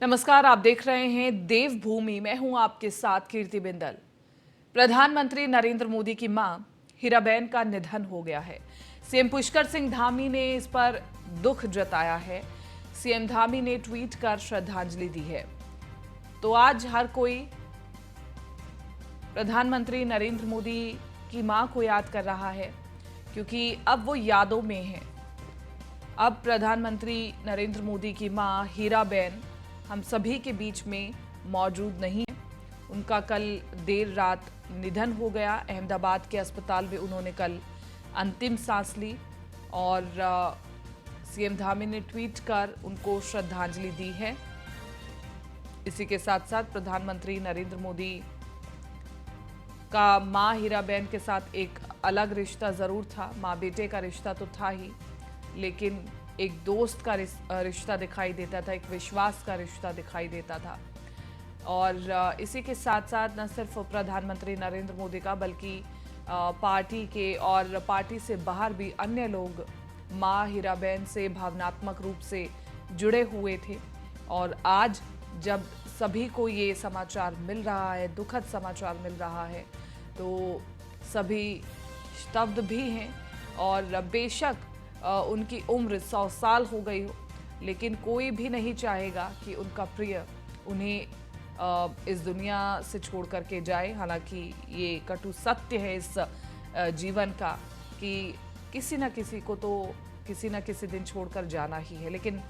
नमस्कार, आप देख रहे हैं देवभूमि। मैं हूं आपके साथ कीर्ति बिंदल। प्रधानमंत्री नरेंद्र मोदी की मां हीराबेन का निधन हो गया है। सीएम पुष्कर सिंह धामी ने इस पर दुख जताया है। सीएम धामी ने ट्वीट कर श्रद्धांजलि दी है। तो आज हर कोई प्रधानमंत्री नरेंद्र मोदी की मां को याद कर रहा है, क्योंकि अब वो यादों में है। अब प्रधानमंत्री नरेंद्र मोदी की मां हीराबेन हम सभी के बीच में मौजूद नहीं है। उनका कल देर रात निधन हो गया। अहमदाबाद के अस्पताल में उन्होंने कल अंतिम सांस ली और सीएम धामी ने ट्वीट कर उनको श्रद्धांजलि दी है। इसी के साथ साथ प्रधानमंत्री नरेंद्र मोदी का मां हीराबेन के साथ एक अलग रिश्ता जरूर था। मां बेटे का रिश्ता तो था ही, लेकिन एक दोस्त का रिश्ता दिखाई देता था, एक विश्वास का रिश्ता दिखाई देता था। और इसी के साथ साथ न सिर्फ प्रधानमंत्री नरेंद्र मोदी का, बल्कि पार्टी के और पार्टी से बाहर भी अन्य लोग मां हीराबेन से भावनात्मक रूप से जुड़े हुए थे। और आज जब सभी को ये समाचार मिल रहा है, दुखद समाचार मिल रहा है, तो सभी स्तब्ध भी हैं। और बेशक उनकी उम्र 100 साल हो गई हो, लेकिन कोई भी नहीं चाहेगा कि उनका प्रिय उन्हें इस दुनिया से छोड़ करके जाए। हालांकि ये कटु सत्य है इस जीवन का कि किसी न किसी को तो किसी न किसी दिन छोड़कर जाना ही है, लेकिन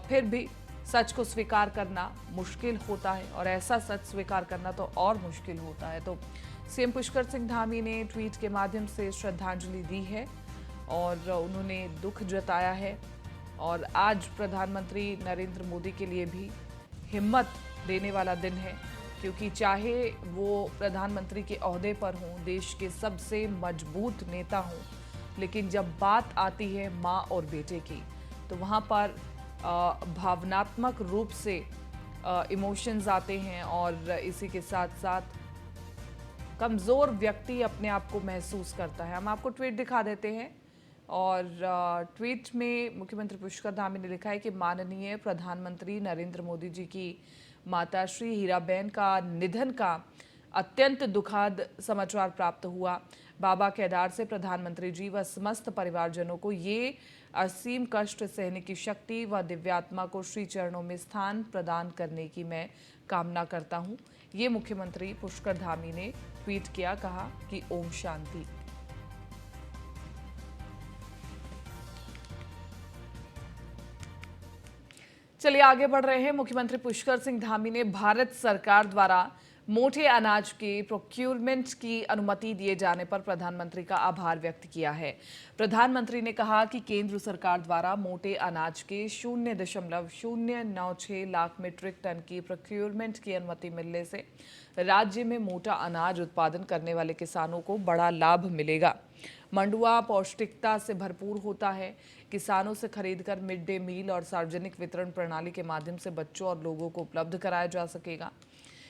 फिर भी सच को स्वीकार करना मुश्किल होता है, और ऐसा सच स्वीकार करना तो और मुश्किल होता है। तो सीएम पुष्कर सिंह धामी ने ट्वीट के माध्यम से श्रद्धांजलि दी है और उन्होंने दुख जताया है। और आज प्रधानमंत्री नरेंद्र मोदी के लिए भी हिम्मत देने वाला दिन है, क्योंकि चाहे वो प्रधानमंत्री के ओहदे पर हों, देश के सबसे मजबूत नेता हों, लेकिन जब बात आती है माँ और बेटे की, तो वहाँ पर भावनात्मक रूप से इमोशंस आते हैं। और इसी के साथ साथ कमज़ोर व्यक्ति अपने आप को महसूस करता है। हम आपको ट्वीट दिखा देते हैं। और ट्वीट में मुख्यमंत्री पुष्कर धामी ने लिखा है कि माननीय प्रधानमंत्री नरेंद्र मोदी जी की माता श्री हीराबेन का निधन का अत्यंत दुखद समाचार प्राप्त हुआ। बाबा के आधार से प्रधानमंत्री जी व समस्त परिवारजनों को ये असीम कष्ट सहने की शक्ति व दिव्यात्मा को श्री चरणों में स्थान प्रदान करने की मैं कामना करता हूँ। ये मुख्यमंत्री पुष्कर धामी ने ट्वीट किया, कहा कि ओम शांति। चलिए आगे बढ़ रहे हैं। मुख्यमंत्री पुष्कर सिंह धामी ने भारत सरकार द्वारा मोटे अनाज के प्रोक्यूरमेंट की अनुमति दिए जाने पर प्रधानमंत्री का आभार व्यक्त किया है। प्रधानमंत्री ने कहा कि केंद्र सरकार द्वारा मोटे अनाज के 0.096 लाख मीट्रिक टन की प्रोक्यूरमेंट की अनुमति मिलने से राज्य में मोटा अनाज उत्पादन करने वाले किसानों को बड़ा लाभ मिलेगा। मंडुआ पौष्टिकता से भरपूर होता है। किसानों से खरीदकर मिड डे मील और सार्वजनिक वितरण प्रणाली के माध्यम से बच्चों और लोगों को उपलब्ध कराया जा सकेगा।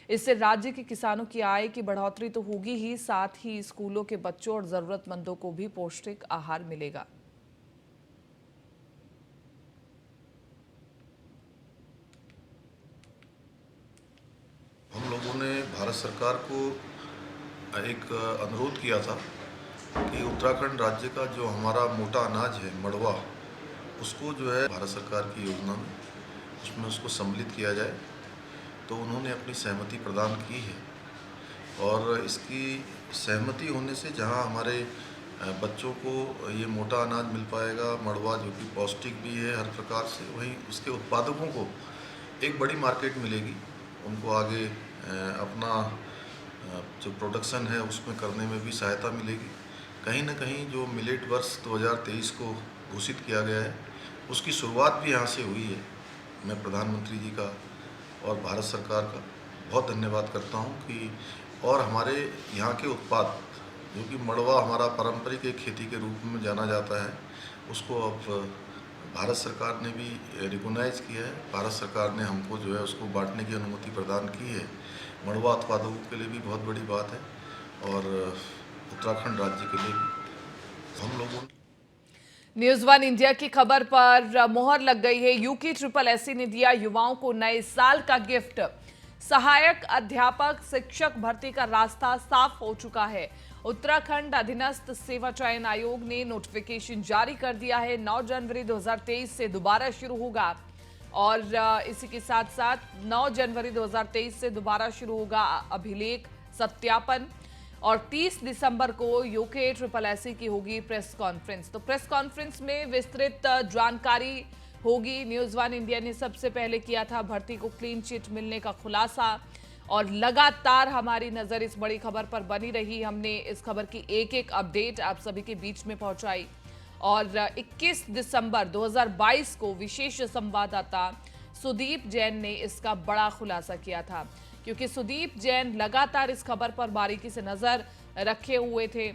इससे राज्य के किसानों की आय की बढ़ोतरी तो होगी ही, साथ ही स्कूलों के बच्चों और जरूरतमंदों को भी पौष्टिक आहार मिलेगा। हम लोगों ने भारत सरकार को एक अनुरोध किया था कि उत्तराखंड राज्य का जो हमारा मोटा अनाज है मड़वा, उसको जो है भारत सरकार की योजना में उसमें उसको सम्मिलित किया जाए। तो उन्होंने अपनी सहमति प्रदान की है, और इसकी सहमति होने से जहां हमारे बच्चों को ये मोटा अनाज मिल पाएगा, मड़वा जो कि पौष्टिक भी है हर प्रकार से, वहीं उसके उत्पादकों को एक बड़ी मार्केट मिलेगी। उनको आगे अपना जो प्रोडक्शन है उसमें करने में भी सहायता मिलेगी। कहीं ना कहीं जो मिलेट वर्ष 2023 को घोषित किया गया है, उसकी शुरुआत भी यहाँ से हुई है। मैं प्रधानमंत्री जी का और भारत सरकार का बहुत धन्यवाद करता हूँ कि और हमारे यहाँ के उत्पाद जो कि मड़वा हमारा पारंपरिक एक खेती के रूप में जाना जाता है, उसको अब भारत सरकार ने भी रिकॉग्नाइज किया है। भारत सरकार ने हमको जो है उसको बांटने की अनुमति प्रदान की है। मड़वा उत्पादकों के लिए भी बहुत बड़ी बात है, और उत्तराखंड राज्य के लिए भी हम लोगों न्यूज वन इंडिया की खबर पर मोहर लग गई है। यूके ट्रिपल एससी ने दिया युवाओं को नए साल का गिफ्ट। सहायक अध्यापक शिक्षक भर्ती का रास्ता साफ हो चुका है। उत्तराखंड अधीनस्थ सेवा चयन आयोग ने नोटिफिकेशन जारी कर दिया है। 9 जनवरी 2023 से दोबारा शुरू होगा और इसी के साथ साथ 9 जनवरी 2023 से दोबारा शुरू होगा अभिलेख सत्यापन और 30 दिसंबर को यूके ट्रिपल एससी की होगी प्रेस कॉन्फ्रेंस। तो प्रेस कॉन्फ्रेंस में विस्तृत जानकारी होगी। न्यूज वन इंडिया ने सबसे पहले किया था भर्ती को क्लीन चिट मिलने का खुलासा और लगातार हमारी नजर इस बड़ी खबर पर बनी रही। हमने इस खबर की एक एक अपडेट आप सभी के बीच में पहुंचाई और 21 दिसंबर 2022 को विशेष संवाददाता सुदीप जैन ने इसका बड़ा खुलासा किया था, क्योंकि सुदीप जैन लगातार इस खबर पर बारीकी से नजर रखे हुए थे।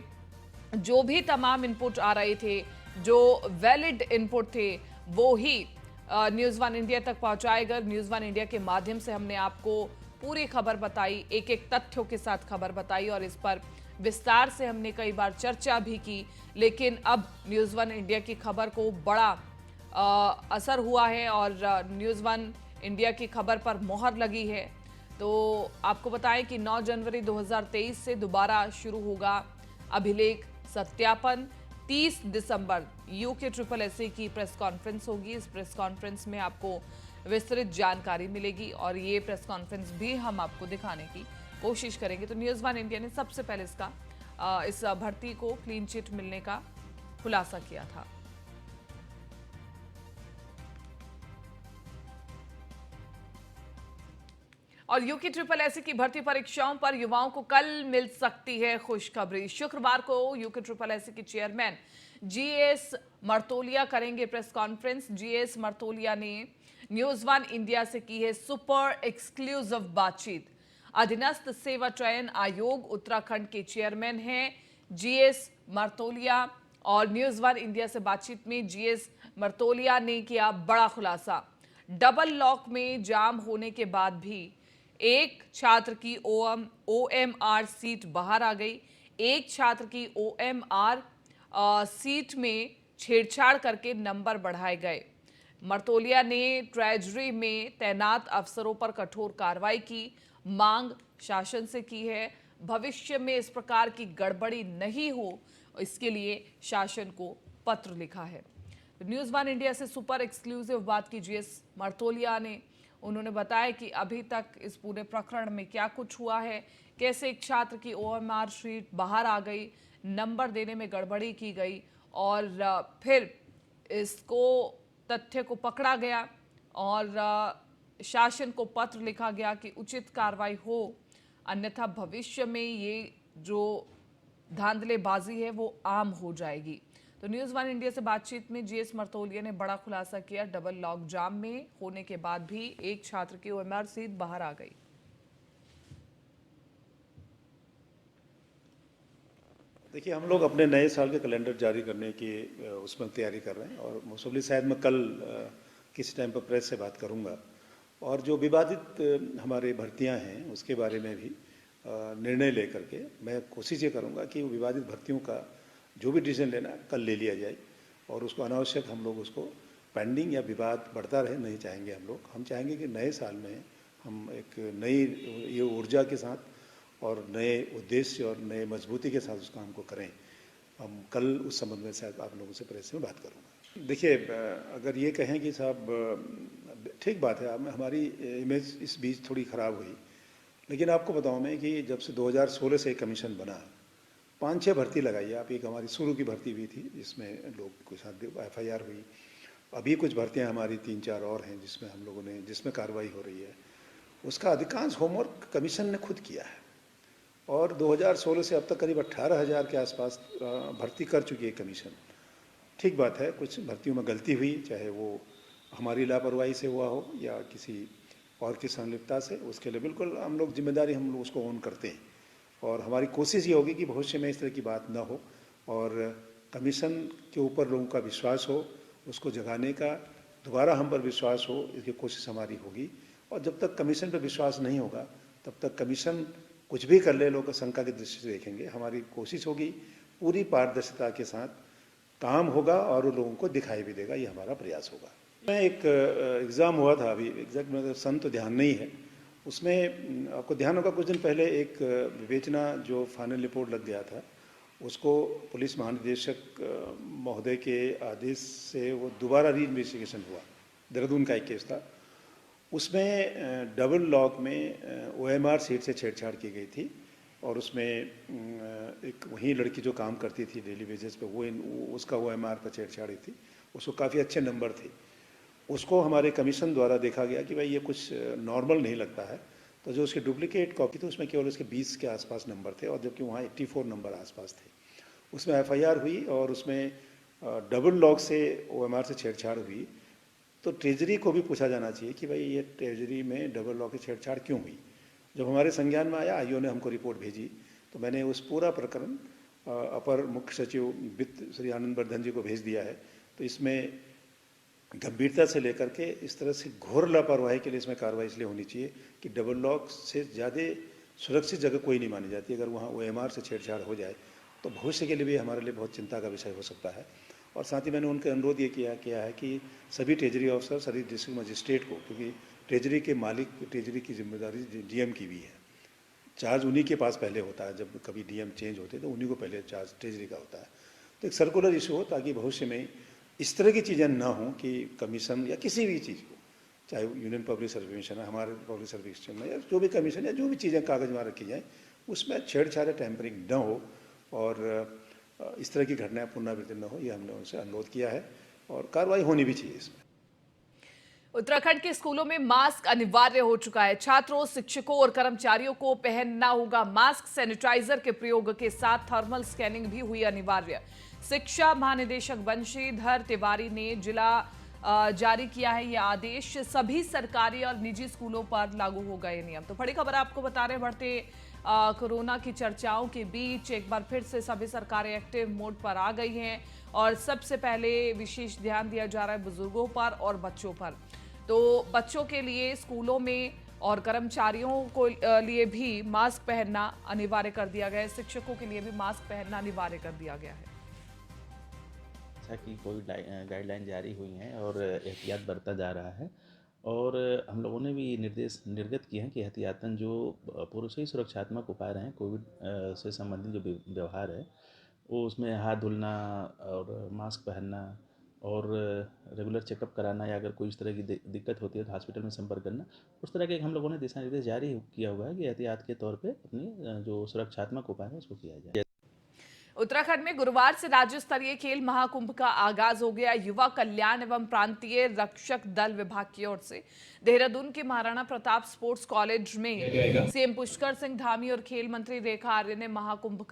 जो भी तमाम इनपुट आ रहे थे, जो वैलिड इनपुट थे, वो ही न्यूज वन इंडिया तक पहुंचाए गए। न्यूज वन इंडिया के माध्यम से हमने आपको पूरी खबर बताई, एक एक तथ्यों के साथ खबर बताई और इस पर विस्तार से हमने कई बार चर्चा भी की। लेकिन अब न्यूज वन इंडिया की खबर को बड़ा असर हुआ है और न्यूज वन इंडिया की खबर पर मोहर लगी है। तो आपको बताएं कि 9 जनवरी 2023 से दोबारा शुरू होगा अभिलेख सत्यापन। 30 दिसंबर यूके ट्रिपल एससी की प्रेस कॉन्फ्रेंस होगी। इस प्रेस कॉन्फ्रेंस में आपको विस्तृत जानकारी मिलेगी और ये प्रेस कॉन्फ्रेंस भी हम आपको दिखाने की कोशिश करेंगे। तो न्यूज वन इंडिया ने सबसे पहले इस भर्ती को क्लीन चिट मिलने का खुलासा किया था। और यूके ट्रिपल एससी की भर्ती परीक्षाओं पर युवाओं को कल मिल सकती है खुशखबरी। शुक्रवार को यूके ट्रिपल एससी के चेयरमैन जीएस मर्तोलिया करेंगे प्रेस कॉन्फ्रेंस। जीएस मर्तोलिया ने न्यूज वन इंडिया से की है सुपर एक्सक्लूसिव बातचीत। अधीनस्थ सेवा चयन आयोग उत्तराखंड के चेयरमैन हैं जीएस मर्तोलिया और न्यूज वन इंडिया से बातचीत में जीएस मर्तोलिया ने किया बड़ा खुलासा। डबल लॉक में जाम होने के बाद भी एक छात्र की ओएमआर सीट बाहर आ गई। एक छात्र की ओएमआर सीट में छेड़छाड़ करके नंबर बढ़ाए गए। मर्तोलिया ने ट्रेजरी में तैनात अफसरों पर कठोर कार्रवाई की मांग शासन से की है। भविष्य में इस प्रकार की गड़बड़ी नहीं हो, इसके लिए शासन को पत्र लिखा है। न्यूज वन इंडिया से सुपर एक्सक्लूसिव बात की जीएस मर्तोलिया ने। उन्होंने बताया कि अभी तक इस पूरे प्रकरण में क्या कुछ हुआ है, कैसे एक छात्र की ओएमआर शीट बाहर आ गई, नंबर देने में गड़बड़ी की गई और फिर इसको तथ्य को पकड़ा गया और शासन को पत्र लिखा गया कि उचित कार्रवाई हो, अन्यथा भविष्य में ये जो धांधलेबाजी है वो आम हो जाएगी। तो न्यूज वन इंडिया से बातचीत में जीएस मर्तोलिया ने बड़ा खुलासा किया। डबल लॉक जाम में होने के बाद भी एक छात्र की ओएमआर सीट बाहर आ गई। देखिए, हम लोग अपने नए साल के कैलेंडर जारी करने की उसमें तैयारी कर रहे हैं और मोस्टली शायद मैं कल किसी टाइम पर प्रेस से बात करूंगा और जो विवादित हमारे भर्तियां हैं उसके बारे में भी निर्णय लेकर के मैं कोशिश ये करूंगा कि विवादित भर्तियों का जो भी डिसीजन लेना कल ले लिया जाए और उसको अनावश्यक हम लोग उसको पेंडिंग या विवाद बढ़ता रहे नहीं चाहेंगे। हम चाहेंगे कि नए साल में हम एक नई ये ऊर्जा के साथ और नए उद्देश्य और नए मजबूती के साथ उस काम को करें। हम कल उस संबंध में शायद आप लोगों से प्रेस में बात करूँगा। देखिए, अगर ये कहें कि साहब ठीक बात है, हमारी इमेज इस बीच थोड़ी ख़राब हुई, लेकिन आपको बताऊँ मैं कि जब से 2016 से कमीशन बना 5-6 भर्ती लगाई आप। एक हमारी शुरू की भर्ती भी थी जिसमें लोग के साथ FIR हुई। अभी कुछ भर्तियां हमारी 3-4 और हैं जिसमें कार्रवाई हो रही है। उसका अधिकांश होमवर्क कमीशन ने खुद किया है और 2016 से अब तक करीब 18,000 के आसपास भर्ती कर चुकी है कमीशन। ठीक बात है, कुछ भर्तियों में गलती हुई, चाहे वो हमारी लापरवाही से हुआ हो या किसी और की संलिप्तता से, उसके लिए बिल्कुल हम लोग जिम्मेदारी उसको ओन करते हैं और हमारी कोशिश ये होगी कि भविष्य में इस तरह की बात न हो और कमीशन के ऊपर लोगों का विश्वास हो, उसको जगाने का दोबारा हम पर विश्वास हो, इसकी कोशिश हमारी होगी। और जब तक कमीशन पर विश्वास नहीं होगा तब तक कमीशन कुछ भी कर ले लोग शंका की दृष्टि से देखेंगे। हमारी कोशिश होगी पूरी पारदर्शिता के साथ काम होगा और वो लोगों को दिखाई भी देगा, ये हमारा प्रयास होगा। मैं एक एग्ज़ाम हुआ था अभी, एग्जैक्ट मेरा सन तो ध्यान नहीं है, उसमें आपको ध्यान होगा कुछ दिन पहले एक विवेचना जो फाइनल रिपोर्ट लग गया था, उसको पुलिस महानिदेशक महोदय के आदेश से वो दोबारा री इन्वेस्टिगेशन हुआ। देहरादून का एक केस था, उसमें डबल लॉक में OMR सीट से छेड़छाड़ की गई थी और उसमें एक वहीं लड़की जो काम करती थी डेली वेजेस पे, वो उसका OMR पर छेड़छाड़ी थी, उसको काफ़ी अच्छे नंबर थे। उसको हमारे कमीशन द्वारा देखा गया कि भाई ये कुछ नॉर्मल नहीं लगता है, तो जो उसकी डुप्लीकेट कॉपी थी उसमें केवल उसके 20 के आसपास नंबर थे और जबकि वहाँ 84 नंबर आसपास थे। उसमें FIR हुई और उसमें डबल लॉक से OMR से छेड़छाड़ हुई, तो ट्रेजरी को भी पूछा जाना चाहिए कि भाई ये ट्रेजरी में डबल लॉक की छेड़छाड़ क्यों हुई। जब हमारे संज्ञान में आया, IO ने हमको रिपोर्ट भेजी, तो मैंने उस पूरा प्रकरण अपर मुख्य सचिव वित्त श्री आनंद वर्धन जी को भेज दिया है। तो इसमें गंभीरता से लेकर के इस तरह से घोर लापरवाही के लिए इसमें कार्रवाई इसलिए होनी चाहिए कि डबल लॉक से ज़्यादा सुरक्षित जगह कोई नहीं मानी जाती। अगर वहाँ OMR से छेड़छाड़ हो जाए तो भविष्य के लिए भी हमारे लिए बहुत चिंता का विषय हो सकता है। और साथ ही मैंने उनके अनुरोध ये किया है कि सभी ट्रेजरी ऑफिसर, सभी डिस्ट्रिक्ट मजिस्ट्रेट को, क्योंकि ट्रेजरी के मालिक, ट्रेजरी की जिम्मेदारी DM की भी है, चार्ज उन्हीं के पास पहले होता है, जब कभी DM चेंज होते हैं तो उन्हीं को पहले चार्ज ट्रेजरी का होता है। तो एक सर्कुलर इशू हो ताकि भविष्य में इस तरह की चीज़ें ना हों कि कमीशन या किसी भी चीज़ को, चाहे यूनियन पब्लिक सर्विस कमीशन है, हमारे पब्लिक सर्विस कमीशन है, या जो भी कमीशन या जो भी चीज़ें कागज में रखी जाएँ उसमें छेड़छाड़ टैंपरिंग न हो और इस तरह की घटनाएं पुनरावृत्ति न हो, ये हमने उनसे अनुरोध किया है और कार्रवाई होनी भी चाहिए इसमें। उत्तराखंड के स्कूलों में मास्क अनिवार्य हो चुका है। छात्रों, शिक्षकों और कर्मचारियों को पहनना होगा मास्क। सैनिटाइजर के प्रयोग के साथ थर्मल स्कैनिंग भी हुई अनिवार्य। शिक्षा महानिदेशक बंशीधर तिवारी ने जारी किया है यह आदेश। सभी सरकारी और निजी स्कूलों पर लागू होगा ये नियम। तो बड़ी खबर आपको बता रहे हैं, बढ़ते कोरोना की चर्चाओं के बीच एक बार फिर से सभी सरकारें एक्टिव मोड पर आ गई हैं और सबसे पहले विशेष ध्यान दिया जा रहा है बुजुर्गों पर और बच्चों पर। तो बच्चों के लिए स्कूलों में और कर्मचारियों को लिए भी मास्क पहनना अनिवार्य कर दिया गया है। शिक्षकों के लिए भी मास्क पहनना अनिवार्य कर दिया गया है। जैसा कि कोविड गाइडलाइन जारी हुई हैं और एहतियात बरता जा रहा है और हम लोगों ने भी निर्गत किए हैं कि एहतियातन जो पूर्व से ही सुरक्षात्मक उपाय रहे हैं कोविड से संबंधित जो व्यवहार है वो उसमें हाथ धुलना और मास्क पहनना और रेगुलर चेकअप कराना या अगर कोई इस तरह की दिक्कत होती है तो हॉस्पिटल में संपर्क करना, उस तरह के हम लोगों ने दिशा निर्देश जारी किया हुआ है कि एहतियात के तौर पे अपनी जो सुरक्षात्मक उपाय है उसको किया जाए। उत्तराखंड में गुरुवार से राज्य स्तरीय खेल महाकुंभ का आगाज हो गया। युवा कल्याण एवं प्रांतीय रक्षक दल विभाग की ओर से देहरादून के महाराणा प्रताप स्पोर्ट्स कॉलेज में सीएम पुष्कर सिंह धामी और खेल मंत्री रेखा आर्य ने महाकुंभ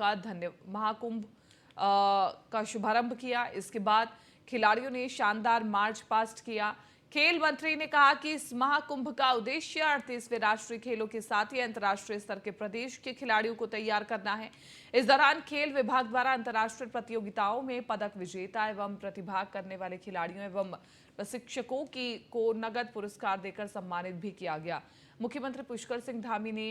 का शुभारंभ किया। इसके बाद खिलाड़ियों ने शानदार मार्च पास्ट किया। खेल मंत्री ने कहा कि इस महाकुंभ का उद्देश्य 38वें राष्ट्रीय खेलों के साथ ही अंतर्राष्ट्रीय स्तर के प्रदेश के खिलाड़ियों को तैयार करना है। इस दौरान खेल विभाग द्वारा अंतर्राष्ट्रीय प्रतियोगिताओं में पदक विजेता एवं प्रतिभाग करने वाले खिलाड़ियों एवं प्रशिक्षकों को नगद पुरस्कार देकर सम्मानित भी किया गया। मुख्यमंत्री पुष्कर सिंह धामी ने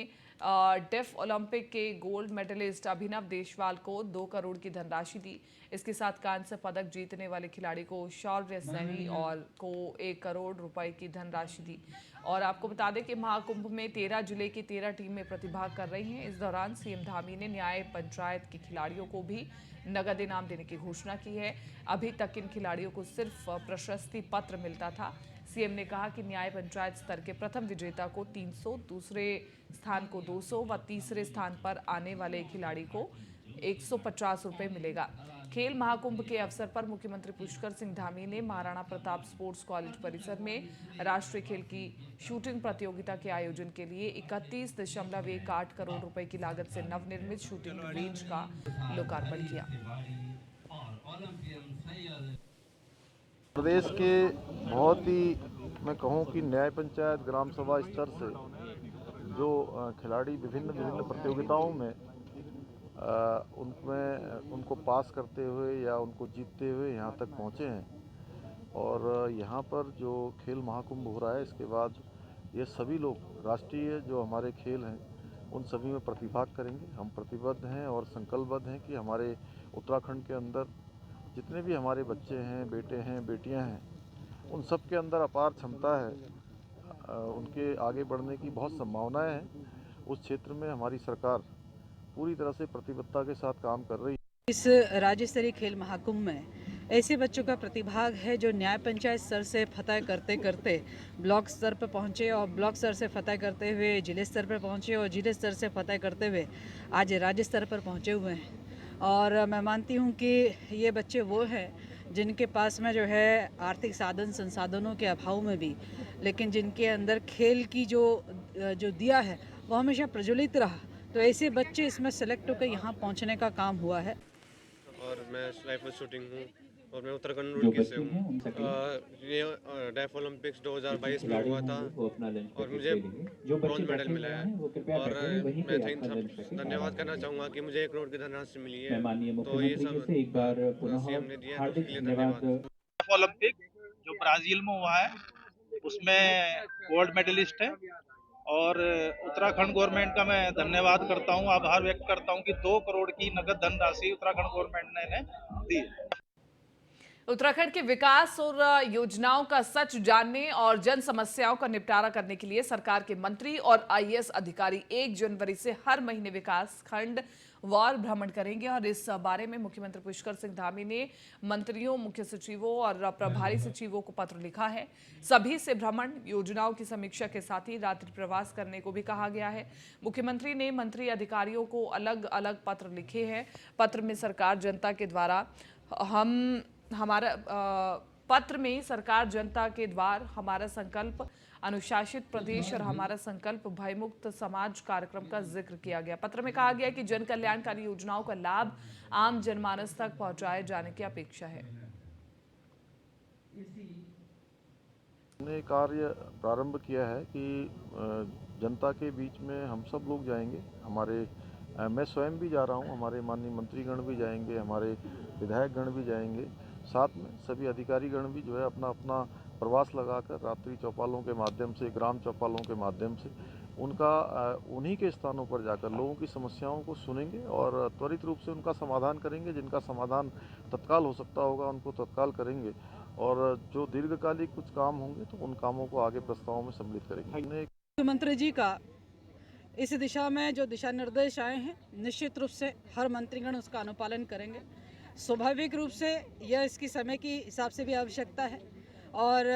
डेफ ओलंपिक के गोल्ड मेडलिस्ट अभिनव देशवाल को 2 करोड़ की धनराशि दी। इसके साथ कांस्य पदक जीतने वाले खिलाड़ी को शौर्य सैनी और को 1 करोड़ रुपए की धनराशि दी। और आपको बता दें कि महाकुंभ में 13 जिले की 13 टीमें प्रतिभाग कर रही हैं। इस दौरान सीएम धामी ने न्याय पंचायत के खिलाड़ियों को भी नगद इनाम देने की घोषणा की है। अभी तक इन खिलाड़ियों को सिर्फ प्रशस्ति पत्र मिलता था। सीएम ने कहा कि न्याय पंचायत स्तर के प्रथम विजेता को 300, दूसरे स्थान को 200 व तीसरे स्थान पर आने वाले खिलाड़ी को 150 रुपए मिलेगा। खेल महाकुंभ के अवसर पर मुख्यमंत्री पुष्कर सिंह धामी ने महाराणा प्रताप स्पोर्ट्स कॉलेज परिसर में राष्ट्रीय खेल की शूटिंग प्रतियोगिता के आयोजन के लिए 31.18 करोड़ रुपए की लागत से नवनिर्मित शूटिंग रेंज का लोकार्पण किया। प्रदेश के बहुत ही मैं कहूँ कि न्याय पंचायत ग्राम सभा स्तर से जो खिलाड़ी विभिन्न प्रतियोगिताओं में उनको पास करते हुए या उनको जीतते हुए यहाँ तक पहुँचे हैं और यहाँ पर जो खेल महाकुंभ हो रहा है इसके बाद ये सभी लोग राष्ट्रीय जो हमारे खेल हैं उन सभी में प्रतिभाग करेंगे। हम प्रतिबद्ध हैं और संकल्पबद्ध हैं कि हमारे उत्तराखंड के अंदर जितने भी हमारे बच्चे हैं, बेटे हैं, बेटियां हैं, उन सब के अंदर अपार क्षमता है। उनके आगे बढ़ने की बहुत संभावनाएं हैं। उस क्षेत्र में हमारी सरकार पूरी तरह से प्रतिबद्धता के साथ काम कर रही है। इस राज्य स्तरीय खेल महाकुंभ में ऐसे बच्चों का प्रतिभाग है जो न्याय पंचायत स्तर से फतह करते करते ब्लॉक स्तर पर पहुंचे और ब्लॉक स्तर से फतह करते हुए जिले स्तर पर पहुंचे और जिले स्तर से फतह करते हुए आज राज्य स्तर पर पहुंचे हुए हैं। और मैं मानती हूं कि ये बच्चे वो हैं जिनके पास में जो है आर्थिक साधन संसाधनों के अभाव में भी, लेकिन जिनके अंदर खेल की जो दिया है वो हमेशा प्रज्वलित रहा। तो ऐसे बच्चे इसमें सेलेक्ट होकर यहाँ पहुँचने का काम हुआ है। और मैं राइफल शूटिंग हूँ और मैं उत्तराखंड रुड़की से हूँ। ये डेफ ओलंपिक्स 2022 में हुआ था और मुझे ब्रॉन्ज मेडल मिला है। और मैं धन्यवाद करना चाहूँगा कि मुझे 1 करोड़ की धनराशि मिली है। तो ये सब सीएम ने दिया है, तो उसके लिए धन्यवाद। डेफ ओलंपिक जो ब्राजील में हुआ है उसमें गोल्ड मेडलिस्ट है और उत्तराखंड गवर्नमेंट का मैं धन्यवाद करता हूं, आभार व्यक्त करता हूं कि 2 करोड़ की नगद धनराशि उत्तराखंड गवर्नमेंट ने दी। उत्तराखंड के विकास और योजनाओं का सच जानने और जन समस्याओं का निपटारा करने के लिए सरकार के मंत्री और आईएएस अधिकारी 1 जनवरी से हर महीने विकास खंड वार भ्रमण करेंगे। और इस बारे में मुख्यमंत्री पुष्कर सिंह धामी ने मंत्रियों, मुख्य सचिवों और प्रभारी सचिवों को पत्र लिखा है। सभी से भ्रमण, योजनाओं की समीक्षा के साथ ही रात्रि प्रवास करने को भी कहा गया है। मुख्यमंत्री ने मंत्री अधिकारियों को अलग अलग पत्र लिखे हैं। पत्र में सरकार जनता के द्वारा पत्र में सरकार जनता के द्वार, हमारा संकल्प, अनुशासित प्रदेश और हमारा संकल्प भयमुक्त समाज कार्यक्रम का जिक्र किया गया। पत्र में कहा गया कि जन कल्याणकारी योजनाओं का लाभ आम जनमानस तक पहुंचाए जाने की अपेक्षा है। हमने कार्य प्रारंभ किया है कि जनता के बीच में हम सब लोग जाएंगे। मैं स्वयं भी जा रहा हूं, हमारे माननीय मंत्रीगण भी जाएंगे, हमारे विधायकगण भी जाएंगे, साथ में सभी अधिकारीगण भी जो है अपना अपना प्रवास लगाकर रात्रि चौपालों के माध्यम से, ग्राम चौपालों के माध्यम से उन्हीं के स्थानों पर जाकर लोगों की समस्याओं को सुनेंगे और त्वरित रूप से उनका समाधान करेंगे। जिनका समाधान तत्काल हो सकता होगा उनको तत्काल करेंगे और जो दीर्घकालिक कुछ काम होंगे तो उन कामों को आगे प्रस्तावों में सम्मिलित करेंगे। मुख्यमंत्री जी का इस दिशा में जो दिशा निर्देश आए हैं, निश्चित रूप से हर मंत्रीगण उसका अनुपालन करेंगे। स्वाभाविक रूप से यह इसकी समय की हिसाब से भी आवश्यकता है और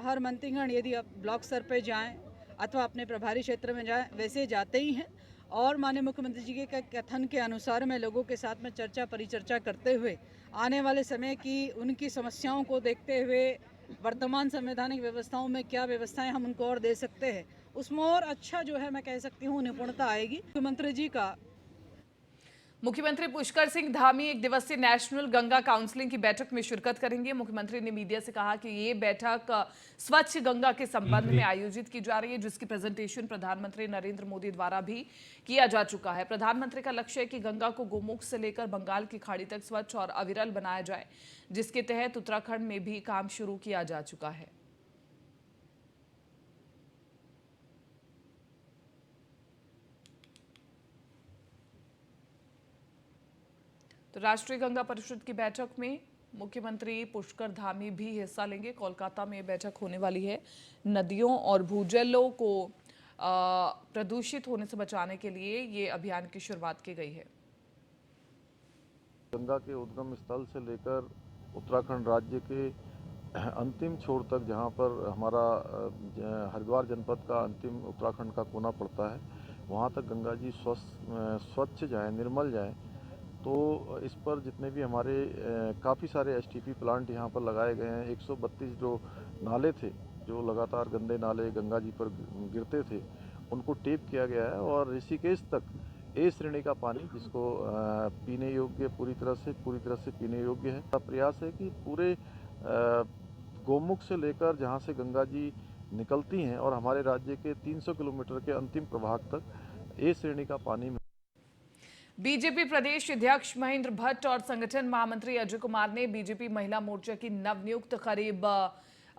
हर मंत्रीगण यदि आप ब्लॉक स्तर पर जाएं अथवा अपने प्रभारी क्षेत्र में जाएं, वैसे जाते ही हैं। और माननीय मुख्यमंत्री जी के कथन के अनुसार मैं लोगों के साथ में चर्चा परिचर्चा करते हुए आने वाले समय की उनकी समस्याओं को देखते हुए वर्तमान संवैधानिक व्यवस्थाओं में क्या व्यवस्थाएं हम उनको और दे सकते हैं, उसमें और अच्छा जो है मैं कह सकती हूँ निपुणता आएगी। मुख्यमंत्री जी का मुख्यमंत्री पुष्कर सिंह धामी 1 दिवसीय नेशनल गंगा काउंसिलिंग की बैठक में शिरकत करेंगे। मुख्यमंत्री ने मीडिया से कहा कि ये बैठक स्वच्छ गंगा के संबंध में आयोजित की जा रही है, जिसकी प्रेजेंटेशन प्रधानमंत्री नरेंद्र मोदी द्वारा भी किया जा चुका है। प्रधानमंत्री का लक्ष्य है कि गंगा को गोमुख से लेकर बंगाल की खाड़ी तक स्वच्छ और अविरल बनाया जाए, जिसके तहत उत्तराखंड में भी काम शुरू किया जा चुका है। तो राष्ट्रीय गंगा परिषद की बैठक में मुख्यमंत्री पुष्कर धामी भी हिस्सा लेंगे। कोलकाता में बैठक होने वाली है। नदियों और भूजलों को प्रदूषित होने से बचाने के लिए ये अभियान की शुरुआत की गई है। गंगा के उद्गम स्थल से लेकर उत्तराखंड राज्य के अंतिम छोर तक, जहां पर हमारा हरिद्वार जनपद का अंतिम उत्तराखंड का कोना पड़ता है, वहां तक गंगा जी स्वच्छ जाए, निर्मल जाए। तो इस पर जितने भी हमारे काफ़ी सारे एसटीपी प्लांट यहाँ पर लगाए गए हैं। 132 जो नाले थे, जो लगातार गंदे नाले गंगा जी पर गिरते थे, उनको टेप किया गया है और ऋषिकेश तक ए श्रेणी का पानी, जिसको पीने योग्य पूरी तरह से पीने योग्य है। प्रयास है कि पूरे गोमुख से लेकर जहाँ से गंगा जी निकलती हैं और हमारे राज्य के 300 किलोमीटर के अंतिम प्रभाग तक ए श्रेणी का पानी। बीजेपी प्रदेश अध्यक्ष महेंद्र भट्ट और संगठन महामंत्री अजय कुमार ने बीजेपी महिला मोर्चा की नवनियुक्त करीब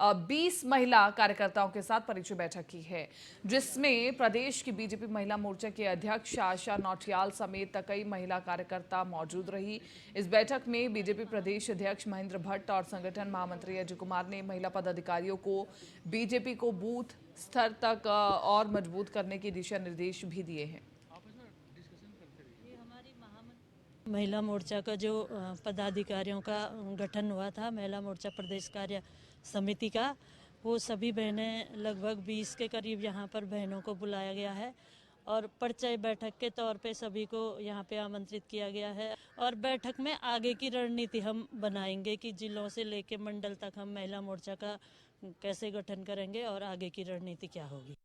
20 महिला कार्यकर्ताओं के साथ परिचय बैठक की है, जिसमें प्रदेश की बीजेपी महिला मोर्चा के अध्यक्ष आशा नौटियाल समेत कई महिला कार्यकर्ता मौजूद रही। इस बैठक में बीजेपी प्रदेश अध्यक्ष महेंद्र भट्ट और संगठन महामंत्री अजय कुमार ने महिला पदाधिकारियों को बीजेपी को बूथ स्तर तक और मजबूत करने के दिशा निर्देश भी दिए हैं। महिला मोर्चा का जो पदाधिकारियों का गठन हुआ था, महिला मोर्चा प्रदेश कार्य समिति का, वो सभी बहनें लगभग 20 के करीब यहाँ पर बहनों को बुलाया गया है और परिचय बैठक के तौर पे सभी को यहाँ पे आमंत्रित किया गया है। और बैठक में आगे की रणनीति हम बनाएंगे कि जिलों से लेके मंडल तक हम महिला मोर्चा का कैसे गठन करेंगे और आगे की रणनीति क्या होगी।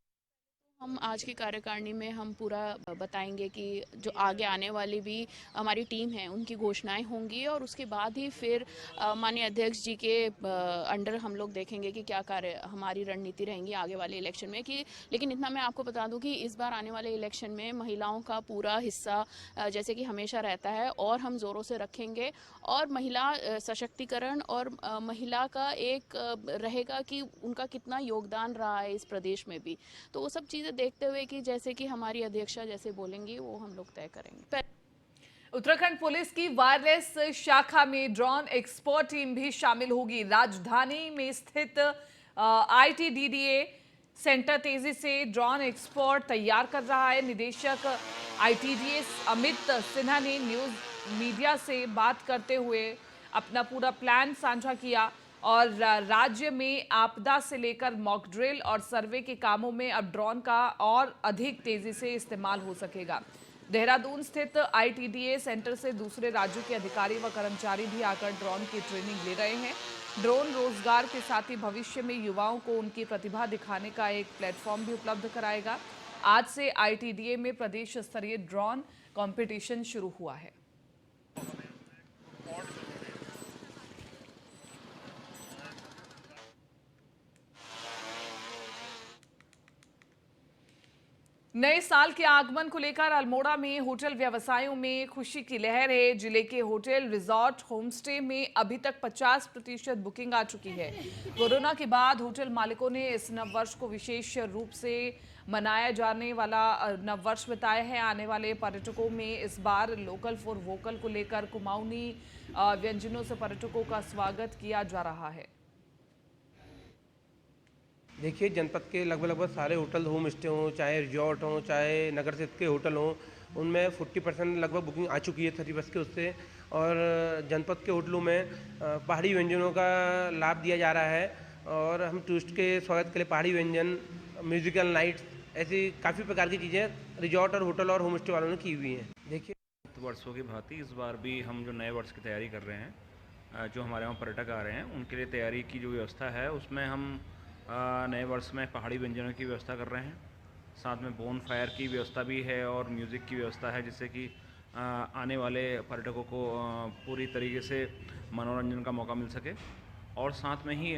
हम आज की कार्यकारिणी में हम पूरा बताएंगे कि जो आगे आने वाली भी हमारी टीम है उनकी घोषणाएं होंगी और उसके बाद ही फिर माननीय अध्यक्ष जी के अंडर हम लोग देखेंगे कि क्या कार्य हमारी रणनीति रहेंगी आगे वाले इलेक्शन में। कि लेकिन इतना मैं आपको बता दूं कि इस बार आने वाले इलेक्शन में महिलाओं का पूरा हिस्सा जैसे कि हमेशा रहता है और हम ज़ोरों से रखेंगे और महिला सशक्तिकरण और महिला का एक रहेगा कि उनका कितना योगदान रहा है इस प्रदेश में भी। तो वो सब चीज़ें देखते हुए कि जैसे कि हमारी अध्यक्षा जैसे बोलेंगी वो हम लोग तय करेंगे। उत्तराखंड पुलिस की वायरलेस शाखा में ड्रोन एक्सपर्ट टीम भी शामिल होगी। राजधानी में स्थित ITDDA सेंटर तेजी से ड्रोन एक्सपर्ट तैयार कर रहा है। निदेशक ITDA अमित सिन्हा ने न्यूज मीडिया से बात करते हुए अपना पूरा प्लान साझा किया और राज्य में आपदा से लेकर मॉक ड्रिल और सर्वे के कामों में अब ड्रोन का और अधिक तेजी से इस्तेमाल हो सकेगा। देहरादून स्थित ITDA सेंटर से दूसरे राज्यों के अधिकारी व कर्मचारी भी आकर ड्रोन की ट्रेनिंग ले रहे हैं। ड्रोन रोजगार के साथ ही भविष्य में युवाओं को उनकी प्रतिभा दिखाने का एक प्लेटफॉर्म भी उपलब्ध कराएगा। आज से ITDA में प्रदेश स्तरीय ड्रोन कंपटीशन शुरू हुआ है। नए साल के आगमन को लेकर अल्मोड़ा में होटल व्यवसायों में खुशी की लहर है। जिले के होटल, रिजॉर्ट, होमस्टे में अभी तक 50% बुकिंग आ चुकी है। कोरोना के बाद होटल मालिकों ने इस नववर्ष को विशेष रूप से मनाया जाने वाला नववर्ष बताया है। आने वाले पर्यटकों में इस बार लोकल फॉर वोकल को लेकर कुमाऊनी व्यंजनों से पर्यटकों का स्वागत किया जा रहा है। देखिए, जनपद के लगभग सारे होटल, होम स्टे हों, चाहे रिजॉर्ट हों, चाहे नगर क्षेत्र के होटल हों, उनमें 40% लगभग बुकिंग आ चुकी है 30% के उससे। और जनपद के होटलों में पहाड़ी व्यंजनों का लाभ दिया जा रहा है और हम टूरिस्ट के स्वागत के लिए पहाड़ी व्यंजन, म्यूजिकल नाइट्स, ऐसी काफ़ी प्रकार की चीज़ें रिजॉर्ट और होटल और होम स्टे वालों ने की हुई हैं। देखिए, वर्षों की भांति इस बार भी हम जो नए वर्ष की तैयारी कर रहे हैं, जो हमारे वहाँ पर्यटक आ रहे हैं उनके लिए तैयारी की जो व्यवस्था है उसमें हम नए वर्ष में पहाड़ी व्यंजनों की व्यवस्था कर रहे हैं। साथ में बोन फायर की व्यवस्था भी है और म्यूज़िक की व्यवस्था है, जिससे कि आने वाले पर्यटकों को पूरी तरीके से मनोरंजन का मौका मिल सके। और साथ में ही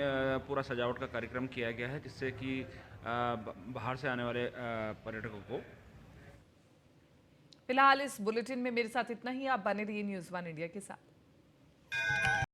पूरा सजावट का कार्यक्रम किया गया है, जिससे कि बाहर से आने वाले पर्यटकों को। फिलहाल इस बुलेटिन में मेरे साथ इतना ही। आप बने रहिए न्यूज़ 1 इंडिया के साथ।